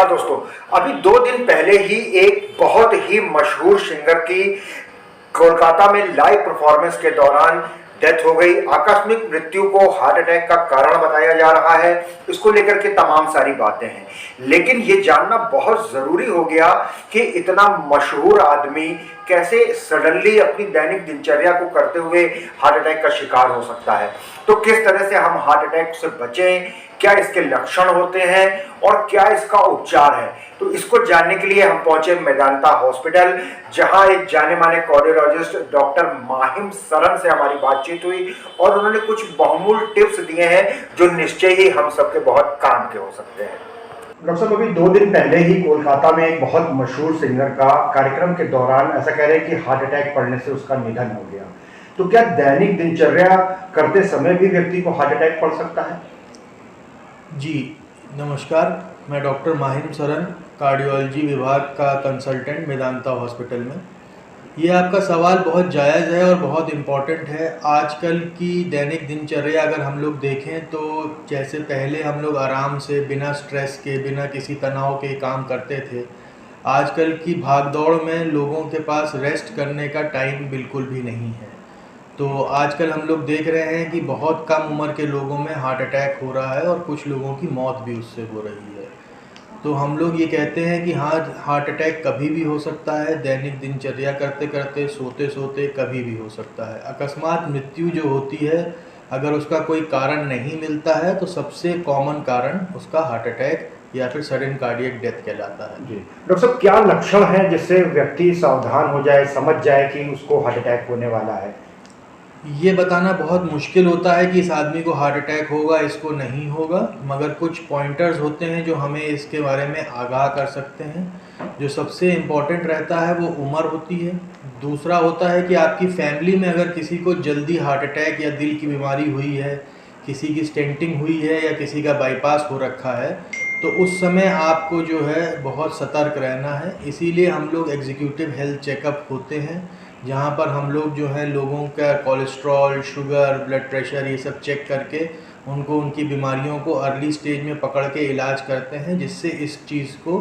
नमस्कार दोस्तों। अभी 2 दिन पहले ही एक बहुत ही मशहूर सिंगर की कोलकाता में लाइव परफॉर्मेंस के दौरान डेथ हो गई। आकस्मिक मृत्यु को हार्ट अटैक का कारण बताया जा रहा है। इसको लेकर के तमाम सारी बातें हैं, लेकिन ये जानना बहुत जरूरी हो गया कि इतना मशहूर आदमी कैसे सडनली अपनी दैनिक दिनचर्या को करते हुए हार्ट अटैक का शिकार हो सकता है। तो किस तरह से हम हार्ट अटैक से बचें, क्या इसके लक्षण होते हैं और क्या इसका उपचार है, तो इसको जानने के लिए हम पहुंचे मेदांता हॉस्पिटल, जहां एक जाने माने कार्डियोलॉजिस्ट डॉक्टर माहिम सरन से हमारी बातचीत हुई और उन्होंने कुछ बहुमूल्य टिप्स दिए हैं जो निश्चय ही हम सबके बहुत काम के हो सकते हैं। डॉक्टर साहब, अभी 2 दिन पहले ही कोलकाता में एक बहुत मशहूर सिंगर का कार्यक्रम के दौरान ऐसा कह रहे हैं कि हार्ट अटैक पड़ने से उसका निधन हो गया। तो क्या दैनिक दिनचर्या करते समय भी व्यक्ति को हार्ट अटैक पड़ सकता है? जी नमस्कार, मैं डॉक्टर माहिम सरन, कार्डियोलॉजी विभाग का कंसल्टेंट मेदांता हॉस्पिटल में। ये आपका सवाल बहुत जायज़ है और बहुत इम्पॉर्टेंट है। आजकल की दैनिक दिनचर्या अगर हम लोग देखें तो जैसे पहले हम लोग आराम से बिना स्ट्रेस के, बिना किसी तनाव के काम करते थे, आजकल की भागदौड़ में लोगों के पास रेस्ट करने का टाइम बिल्कुल भी नहीं है। तो आजकल हम लोग देख रहे हैं कि बहुत कम उम्र के लोगों में हार्ट अटैक हो रहा है और कुछ लोगों की मौत भी उससे हो रही है। तो हम लोग ये कहते हैं कि हाँ, हार्ट अटैक कभी भी हो सकता है, दैनिक दिनचर्या करते करते, सोते सोते कभी भी हो सकता है। अकस्मात मृत्यु जो होती है, अगर उसका कोई कारण नहीं मिलता है तो सबसे कॉमन कारण उसका हार्ट अटैक या फिर सडन कार्डियक डेथ कहलाता है। जी डॉक्टर साहब, क्या लक्षण है जिससे व्यक्ति सावधान हो जाए, समझ जाए कि उसको हार्ट अटैक होने वाला है? ये बताना बहुत मुश्किल होता है कि इस आदमी को हार्ट अटैक होगा, इसको नहीं होगा, मगर कुछ पॉइंटर्स होते हैं जो हमें इसके बारे में आगाह कर सकते हैं। जो सबसे इम्पॉर्टेंट रहता है वो उम्र होती है। दूसरा होता है कि आपकी फैमिली में अगर किसी को जल्दी हार्ट अटैक या दिल की बीमारी हुई है, किसी की स्टेंटिंग हुई है या किसी का बाईपास हो रखा है, तो उस समय आपको जो है बहुत सतर्क रहना है। इसीलिए हम लोग एग्जीक्यूटिव हेल्थ चेकअप होते हैं, जहाँ पर हम लोग जो है लोगों का कोलेस्ट्रॉल, शुगर, ब्लड प्रेशर ये सब चेक करके उनको उनकी बीमारियों को अर्ली स्टेज में पकड़ के इलाज करते हैं, जिससे इस चीज़ को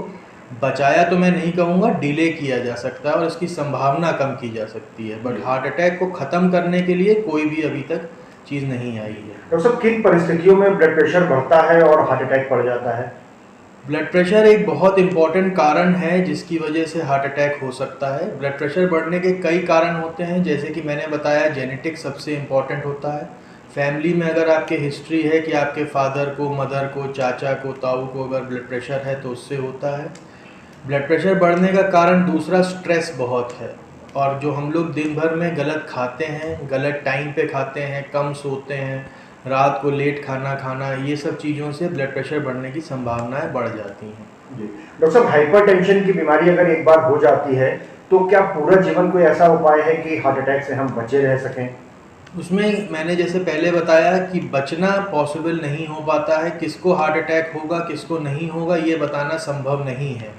बचाया तो मैं नहीं कहूँगा, डिले किया जा सकता है और इसकी संभावना कम की जा सकती है। बट हार्ट अटैक को ख़त्म करने के लिए कोई भी अभी तक चीज़ नहीं आई है। डॉक्टर साहब, किन परिस्थितियों में ब्लड प्रेशर बढ़ता है और हार्ट अटैक पड़ जाता है? ब्लड प्रेशर एक बहुत इम्पॉर्टेंट कारण है जिसकी वजह से हार्ट अटैक हो सकता है। ब्लड प्रेशर बढ़ने के कई कारण होते हैं, जैसे कि मैंने बताया, जेनेटिक सबसे इम्पॉर्टेंट होता है। फैमिली में अगर आपके हिस्ट्री है कि आपके फादर को, मदर को, चाचा को, ताऊ को अगर ब्लड प्रेशर है तो उससे होता है। ब्लड प्रेशर बढ़ने का कारण दूसरा स्ट्रेस बहुत है, और जो हम लोग दिन भर में गलत खाते हैं, गलत टाइम पे खाते हैं, कम सोते हैं, रात को लेट खाना खाना, ये सब चीज़ों से ब्लड प्रेशर बढ़ने की संभावनाएं बढ़ जाती हैं। जी डॉक्टर साहब, हाइपरटेंशन की बीमारी अगर एक बार हो जाती है तो क्या पूरा जीवन कोई ऐसा उपाय है कि हार्ट अटैक से हम बचे रह सकें? उसमें मैंने जैसे पहले बताया कि बचना पॉसिबल नहीं हो पाता है। किसको हार्ट अटैक होगा, किसको नहीं होगा, ये बताना संभव नहीं है।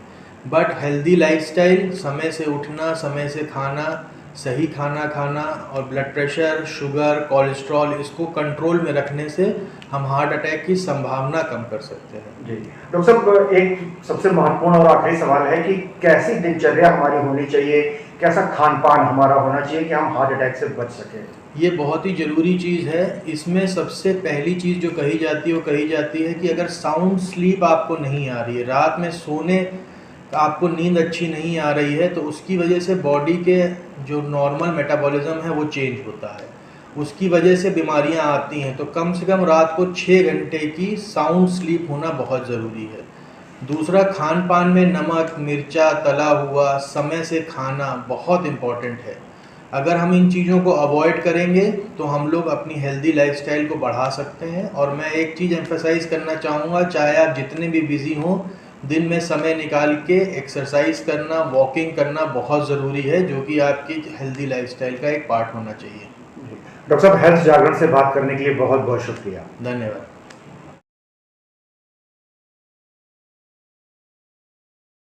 बट हेल्दी लाइफस्टाइल, समय से उठना, समय से खाना, सही खाना खाना और ब्लड प्रेशर, शुगर, कोलेस्ट्रॉल, इसको कंट्रोल में रखने से हम हार्ट अटैक की संभावना कम कर सकते हैं। जी डॉक्टर साहब, एक सबसे महत्वपूर्ण और आखिरी सवाल है कि कैसी दिनचर्या हमारी होनी चाहिए, कैसा खान पान हमारा होना चाहिए कि हम हार्ट अटैक से बच सकें? ये बहुत ही ज़रूरी चीज़ है। इसमें सबसे पहली चीज़ जो कही जाती है वो कही जाती है कि अगर साउंड स्लीप आपको नहीं आ रही है, रात में सोने आपको नींद अच्छी नहीं आ रही है, तो उसकी वजह से बॉडी के जो नॉर्मल मेटाबॉलिज्म है वो चेंज होता है, उसकी वजह से बीमारियां आती हैं। तो कम से कम रात को 6 घंटे की साउंड स्लीप होना बहुत ज़रूरी है। दूसरा, खान पान में नमक, मिर्चा, तला हुआ, समय से खाना बहुत इम्पॉर्टेंट है। अगर हम इन चीज़ों को अवॉइड करेंगे तो हम लोग अपनी हेल्दी लाइफस्टाइल को बढ़ा सकते हैं। और मैं एक चीज़ एम्फेसाइज करना चाहूँगा, चाहे आप जितने भी बिजी हों, दिन में समय निकाल के एक्सरसाइज करना, वॉकिंग करना बहुत ज़रूरी है, जो कि आपकी हेल्दी लाइफस्टाइल का एक पार्ट होना चाहिए। डॉक्टर साहब, हेल्थ जागरण से बात करने के लिए बहुत बहुत शुक्रिया। धन्यवाद।